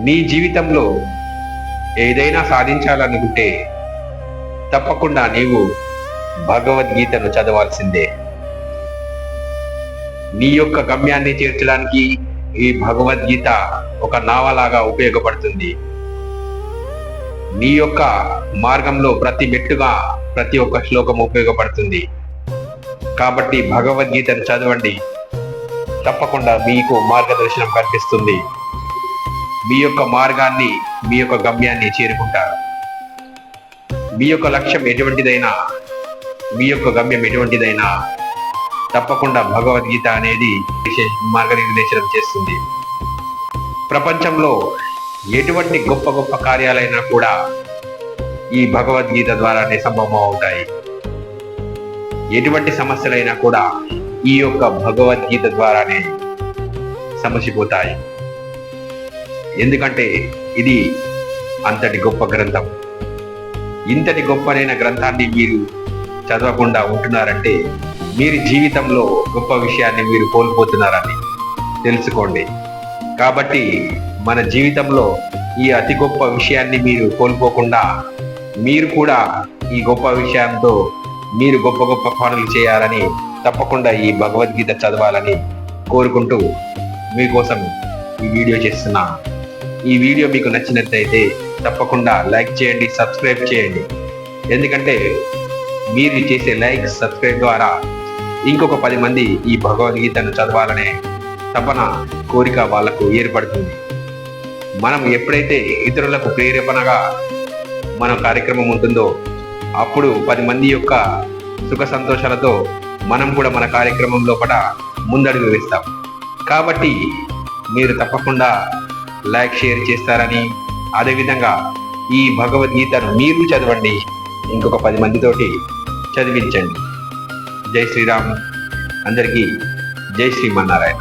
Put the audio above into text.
నీ జీవితంలో ఏదైనా సాధించాలనుకుంటే తప్పకుండా నీవు భగవద్గీతను చదవాల్సిందే. నీ యొక్క గమ్యాన్ని చేర్చడానికి ఈ భగవద్గీత ఒక నావలాగా ఉపయోగపడుతుంది. నీ యొక్క మార్గంలో ప్రతి మెట్టుగా ప్రతి ఒక్క శ్లోకం ఉపయోగపడుతుంది. కాబట్టి భగవద్గీతను చదవండి, తప్పకుండా మీకు మార్గదర్శనం కల్పిస్తుంది. మీ యొక్క మార్గాన్ని, మీ యొక్క గమ్యాన్ని చేరుకుంటారు. మీ యొక్క లక్ష్యం ఎటువంటిదైనా, మీ యొక్క గమ్యం ఎటువంటిదైనా తప్పకుండా భగవద్గీత అనేది మార్గనిర్దేశనం చేస్తుంది. ప్రపంచంలో ఎటువంటి గొప్ప గొప్ప కార్యాలైనా కూడా ఈ భగవద్గీత ద్వారానే సంభవం అవుతాయి. ఎటువంటి సమస్యలైనా కూడా ఈ యొక్క భగవద్గీత ద్వారానే సమసిపోతాయి. ఎందుకంటే ఇది అంతటి గొప్ప గ్రంథం. ఇంతటి గొప్పనైన గ్రంథాన్ని మీరు చదవకుండా ఉంటున్నారంటే మీరు జీవితంలో గొప్ప విషయాన్ని మీరు కోల్పోతున్నారని తెలుసుకోండి. కాబట్టి మన జీవితంలో ఈ అతి గొప్ప విషయాన్ని మీరు కోల్పోకుండా మీరు కూడా ఈ గొప్ప విషయంతో మీరు గొప్ప గొప్ప పనులు చేయాలని, తప్పకుండా ఈ భగవద్గీత చదవాలని కోరుకుంటూ మీకోసం ఈ వీడియో చేస్తున్నాను. ఈ వీడియో మీకు నచ్చినట్లయితే తప్పకుండా లైక్ చేయండి, సబ్స్క్రైబ్ చేయండి. ఎందుకంటే మీరు చేసే లైక్, సబ్స్క్రైబ్ ద్వారా ఇంకొక 10 మంది ఈ భగవద్గీతను చదవాలనే తపన, కోరిక వాళ్లకు ఏర్పడుతుంది. మనం ఎప్పుడైతే ఇతరులకు ప్రేరేపణగా మన కార్యక్రమం ఉంటుందో అప్పుడు 10 మంది యొక్క సుఖ సంతోషాలతో మనం కూడా మన కార్యక్రమం లోపల ముందడుగు వేస్తాం. కాబట్టి మీరు తప్పకుండా లైక్, షేర్ చేస్తారని, అదేవిధంగా ఈ భగవద్గీతను మీరు చదవండి, ఇంకొక 10 మందితోటి చదివించండి. జై శ్రీరామ్. అందరికీ జై శ్రీమన్నారాయణ.